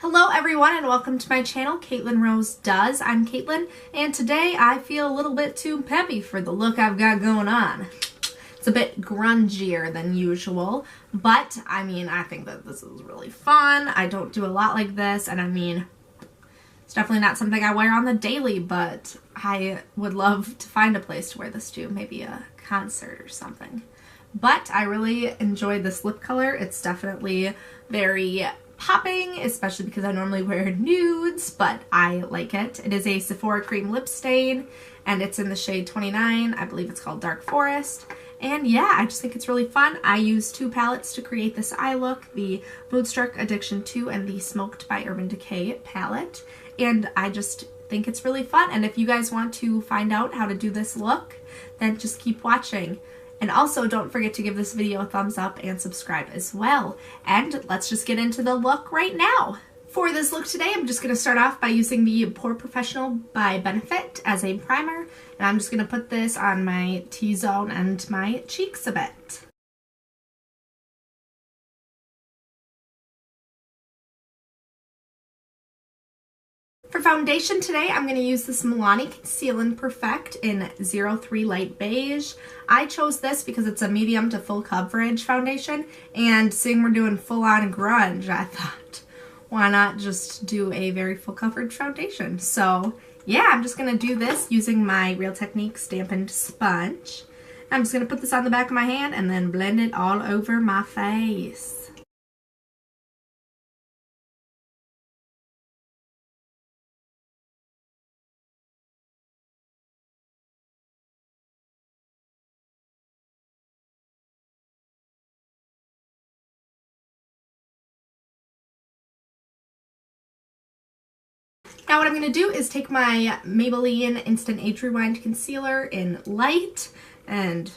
Hello everyone and welcome to my channel, Caitlyn Rose Does. I'm Caitlyn and today I feel a little bit too peppy for the look I've got going on. It's a bit grungier than usual, but I mean, I think that this is really fun. I don't do a lot like this, and I mean, it's definitely not something I wear on the daily, but I would love to find a place to wear this to, maybe a concert or something. But I really enjoyed this lip color. It's definitely very popping, especially because I normally wear nudes, but I like it. It is a Sephora cream lip stain, and it's in the shade 29. I believe it's called Dark Forest. And yeah, I just think it's really fun. I used two palettes to create this eye look, the Moodstruck Addiction 2 and the Smoked by Urban Decay palette. And I just think it's really fun. And if you guys want to find out how to do this look, then just keep watching. And also don't forget to give this video a thumbs up and subscribe as well. And let's just get into the look right now. For this look today, I'm just going to start off by using the Pore Professional by Benefit as a primer. And I'm just going to put this on my T-zone and my cheeks a bit. For foundation today, I'm going to use this Milani Conceal and Perfect in 03 Light Beige. I chose this because it's a medium to full coverage foundation, and seeing we're doing full-on grunge, I thought, why not just do a very full coverage foundation? So yeah, I'm just going to do this using my Real Techniques dampened sponge. I'm just going to put this on the back of my hand and then blend it all over my face. Now what I'm going to do is take my Maybelline Instant Age Rewind Concealer in Light, and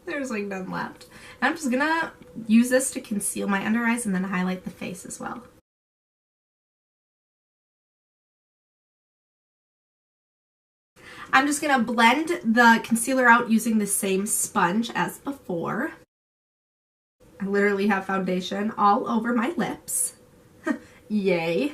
there's like none left. And I'm just going to use this to conceal my under eyes and then highlight the face as well. I'm just going to blend the concealer out using the same sponge as before. I literally have foundation all over my lips. Yay.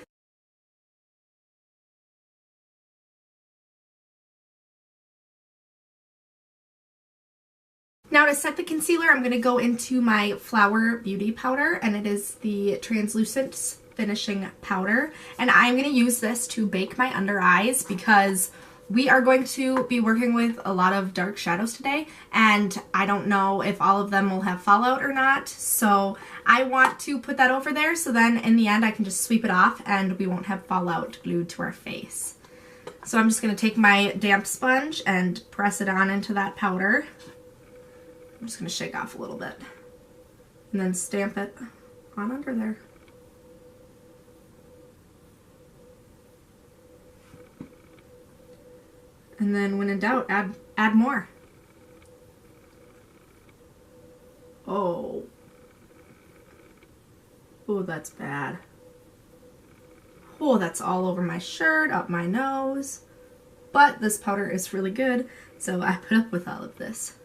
Now to set the concealer, I'm going to go into my Flower Beauty powder, and it is the Translucent Finishing Powder. And I'm going to use this to bake my under eyes because we are going to be working with a lot of dark shadows today, and I don't know if all of them will have fallout or not. So I want to put that over there so then in the end I can just sweep it off and we won't have fallout glued to our face. So I'm just going to take my damp sponge and press it on into that powder. I'm just going to shake off a little bit and then stamp it on under there. And then when in doubt, add more. Oh, that's bad. Oh, that's all over my shirt, up my nose. But this powder is really good, so I put up with all of this.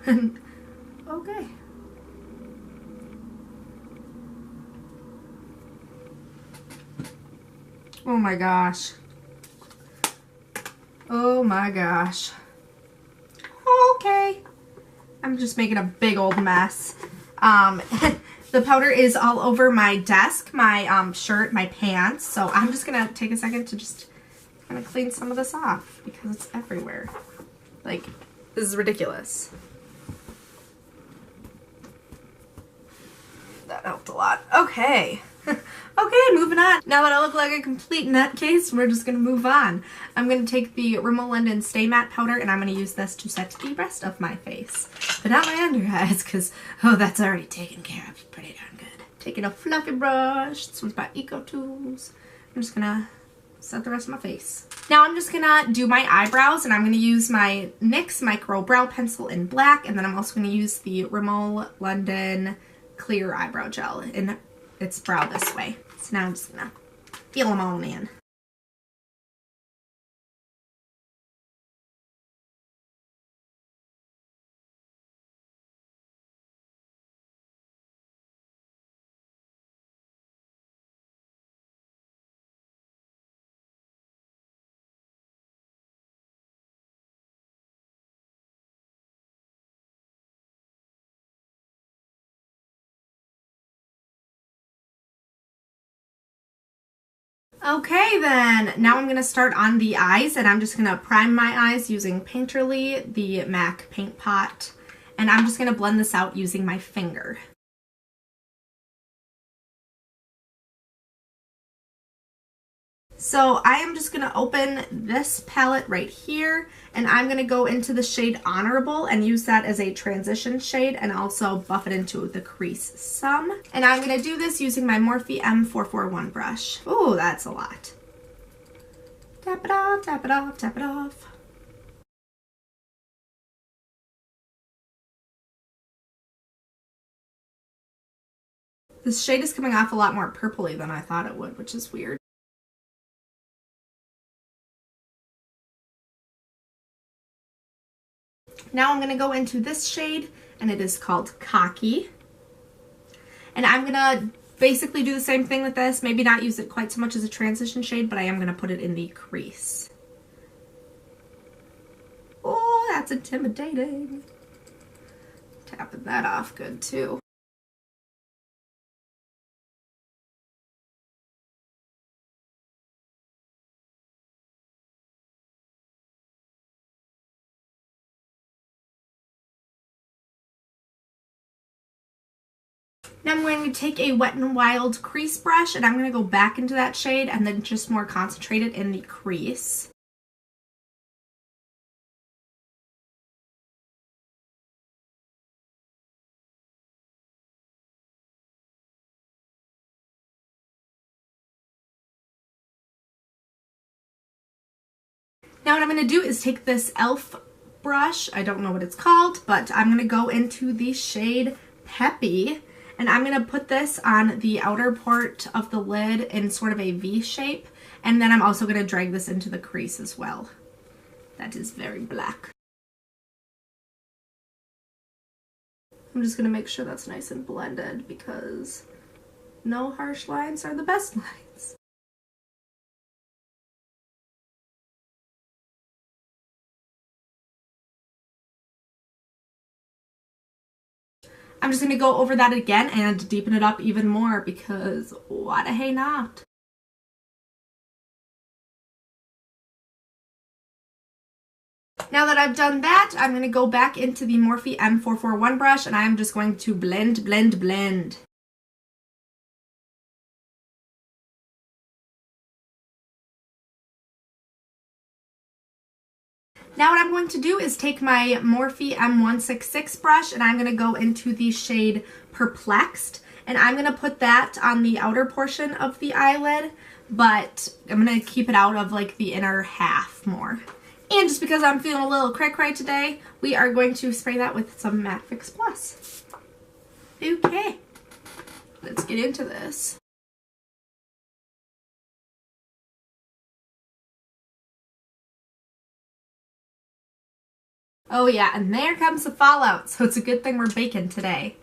Okay. Oh my gosh. Oh my gosh. Okay. I'm just making a big old mess. The powder is all over my desk, my shirt, my pants. So I'm just gonna take a second to just kind of clean some of this off because it's everywhere. Like, this is ridiculous. That helped a lot. Okay. Okay, moving on. Now that I look like a complete nutcase, we're just going to move on. I'm going to take the Rimmel London Stay Matte powder, and I'm going to use this to set the rest of my face. But not my under eyes, because, oh, that's already taken care of pretty darn good. Taking a fluffy brush. This one's by Eco Tools. I'm just going to set the rest of my face. Now I'm just going to do my eyebrows, and I'm going to use my NYX Micro Brow Pencil in black, and then I'm also going to use the Rimmel London Clear Eyebrow Gel in its brow this way. So now I'm just gonna feel them all in. Okay then, now I'm going to start on the eyes, and I'm just going to prime my eyes using Painterly, the MAC paint pot, and I'm just going to blend this out using my finger. So I am just going to open this palette right here, and I'm going to go into the shade Honorable and use that as a transition shade and also buff it into the crease some. And I'm going to do this using my Morphe M441 brush. Ooh, that's a lot. Tap it off, tap it off, tap it off. This shade is coming off a lot more purpley than I thought it would, which is weird. Now I'm going to go into this shade, and it is called Cocky. And I'm going to basically do the same thing with this, maybe not use it quite so much as a transition shade, but I am going to put it in the crease. Oh, that's intimidating. Tapping that off good too. Now I'm going to take a Wet n Wild crease brush, and I'm going to go back into that shade and then just more concentrate it in the crease. Now what I'm going to do is take this e.l.f. brush, I don't know what it's called, but I'm going to go into the shade Peppy. And I'm going to put this on the outer part of the lid in sort of a V shape. And then I'm also going to drag this into the crease as well. That is very black. I'm just going to make sure that's nice and blended because no harsh lines are the best lines. I'm just going to go over that again and deepen it up even more because why the hey not? Now that I've done that, I'm going to go back into the Morphe M441 brush, and I'm just going to blend, blend, blend. Now what I'm going to do is take my Morphe M166 brush, and I'm going to go into the shade Perplexed, and I'm going to put that on the outer portion of the eyelid, but I'm going to keep it out of like the inner half more. And just because I'm feeling a little cray-cray today, we are going to spray that with some Matte Fix Plus. Okay, let's get into this. Oh yeah, and there comes the fallout, so it's a good thing we're baking today.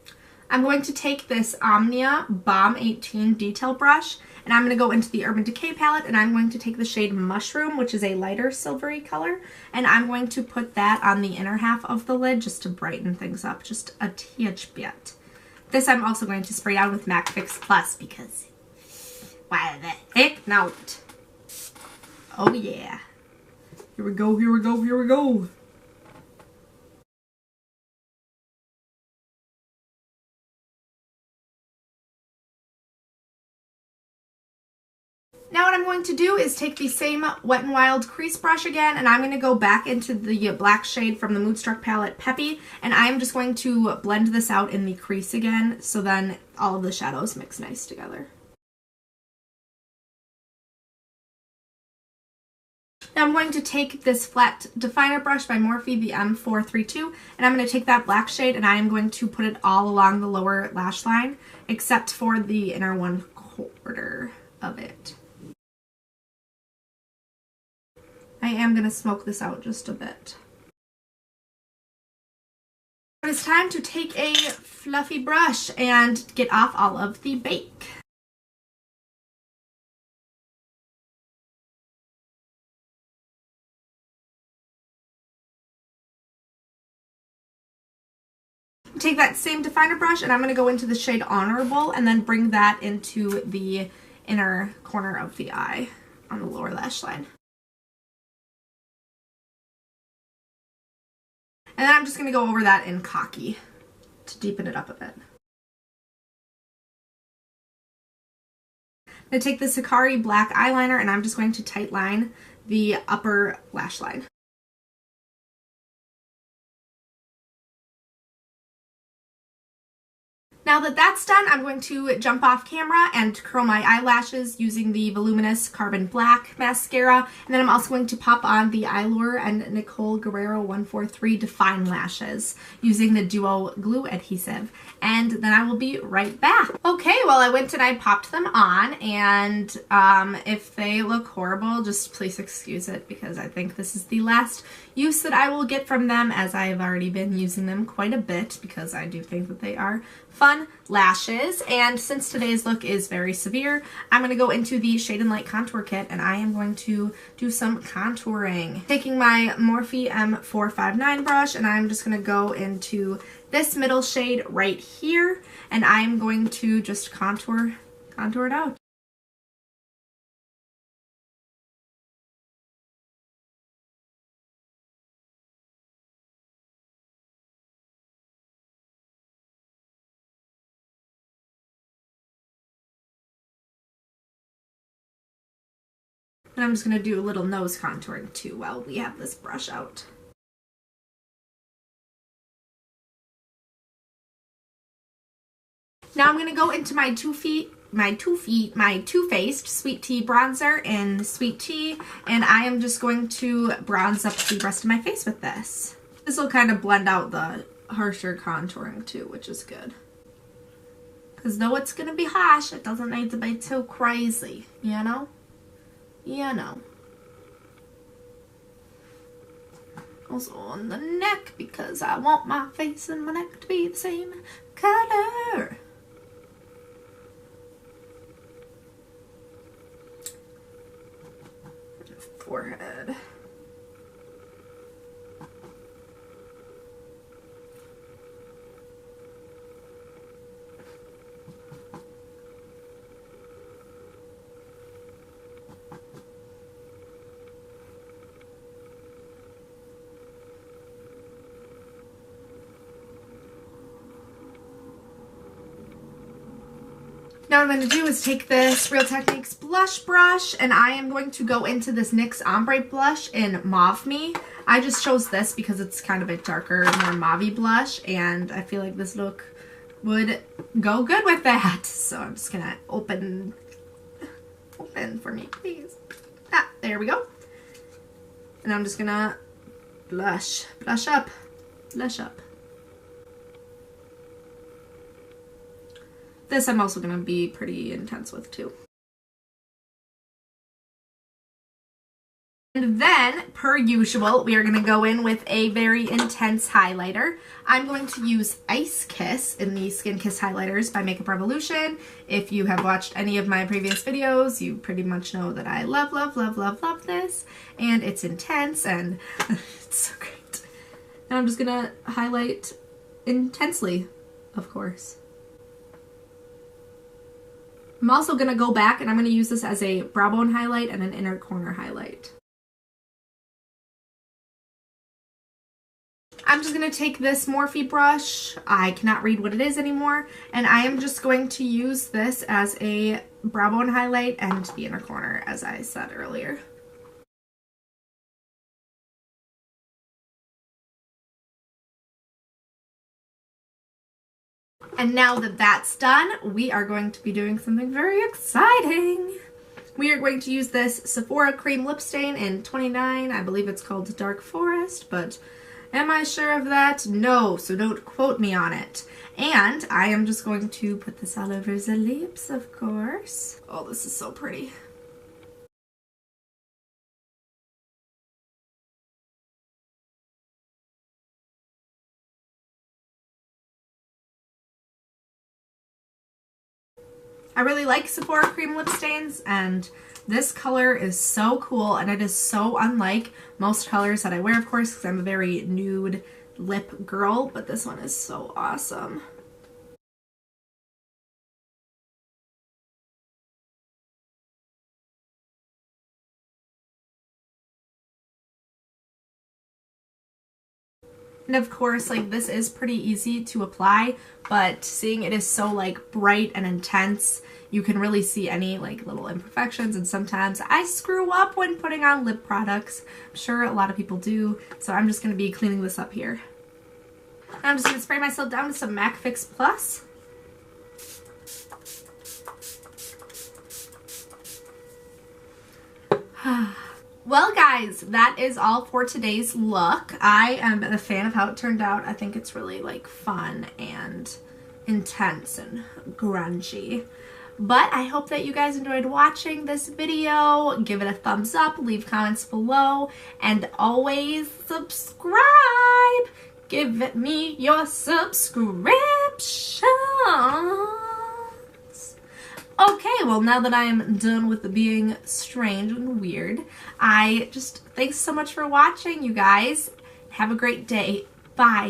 I'm going to take this Omnia Balm 18 detail brush, and I'm going to go into the Urban Decay palette, and I'm going to take the shade Mushroom, which is a lighter silvery color, and I'm going to put that on the inner half of the lid just to brighten things up just a teeny bit. This I'm also going to spray down with Matte Fix Plus because why the heck not? Oh yeah. Here we go, here we go, here we go. Now what I'm going to do is take the same Wet n Wild crease brush again, and I'm going to go back into the black shade from the Moodstruck palette, Peppy, and I'm just going to blend this out in the crease again, so then all of the shadows mix nice together. Now I'm going to take this flat definer brush by Morphe, the M432, and I'm going to take that black shade and I am going to put it all along the lower lash line, except for the inner 1/4 of it. I am going to smoke this out just a bit. It's time to take a fluffy brush and get off all of the bake. Take that same definer brush and I'm going to go into the shade Honorable and then bring that into the inner corner of the eye on the lower lash line. And then I'm just going to go over that in Cocky to deepen it up a bit. I'm going to take the Sakari black eyeliner and I'm just going to tight line the upper lash line. Now that that's done, I'm going to jump off camera and curl my eyelashes using the Voluminous Carbon Black mascara. And then I'm also going to pop on the Eylure and Nicole Guerrero 143 Define Lashes using the Duo Glue Adhesive. And then I will be right back. Okay, well I went and I popped them on, and if they look horrible, just please excuse it because I think this is the last use that I will get from them, as I have already been using them quite a bit because I do think that they are fun lashes. And since today's look is very severe, I'm going to go into the Shade and Light Contour Kit and I am going to do some contouring. Taking my Morphe M459 brush, and I'm just going to go into this middle shade right here, and I'm going to just contour it out. And I'm just going to do a little nose contouring too while we have this brush out. Now I'm going to go into my Too Faced Sweet Tea bronzer in Sweet Tea, and I am just going to bronze up the rest of my face with this. This will kind of blend out the harsher contouring too, which is good. Because though it's going to be harsh, it doesn't need to be too crazy, you know? You know. Also on the neck, because I want my face and my neck to be the same color. Forehead. Now what I'm going to do is take this Real Techniques blush brush, and I am going to go into this NYX Ombre blush in Mauve Me. I just chose this because it's kind of a darker, more mauve-y blush, and I feel like this look would go good with that. So I'm just going to open for me, please. Ah, there we go. And I'm just going to blush up. This I'm also going to be pretty intense with too. And then, per usual, we are going to go in with a very intense highlighter. I'm going to use Ice Kiss in the Skin Kiss highlighters by Makeup Revolution. If you have watched any of my previous videos, you pretty much know that I love this. And it's intense and it's so great. And I'm just going to highlight intensely, of course. I'm also going to go back and I'm going to use this as a brow bone highlight and an inner corner highlight. I'm just going to take this Morphe brush, I cannot read what it is anymore, and I am just going to use this as a brow bone highlight and the inner corner, as I said earlier. And now that that's done, we are going to be doing something very exciting. We are going to use this Sephora Cream Lip Stain in 29. I believe it's called Dark Forest, but am I sure of that? No, so don't quote me on it. And I am just going to put this all over the lips, of course. Oh, this is so pretty. I really like Sephora cream lip stains, and this color is so cool, and it is so unlike most colors that I wear, of course, because I'm a very nude lip girl, but this one is so awesome. And of course, like, this is pretty easy to apply, but seeing it is so like bright and intense, you can really see any like little imperfections, and sometimes I screw up when putting on lip products. I'm sure a lot of people do, so I'm just going to be cleaning this up here. And I'm just going to spray myself down with some MAC Fix Plus. Well guys, that is all for today's look. I am a fan of how it turned out. I think it's really like fun and intense and grungy. But I hope that you guys enjoyed watching this video. Give it a thumbs up, leave comments below, and always subscribe. Give me your subscriptions. Okay, well, now that I'm done with being strange and weird, thanks so much for watching, you guys. Have a great day. Bye.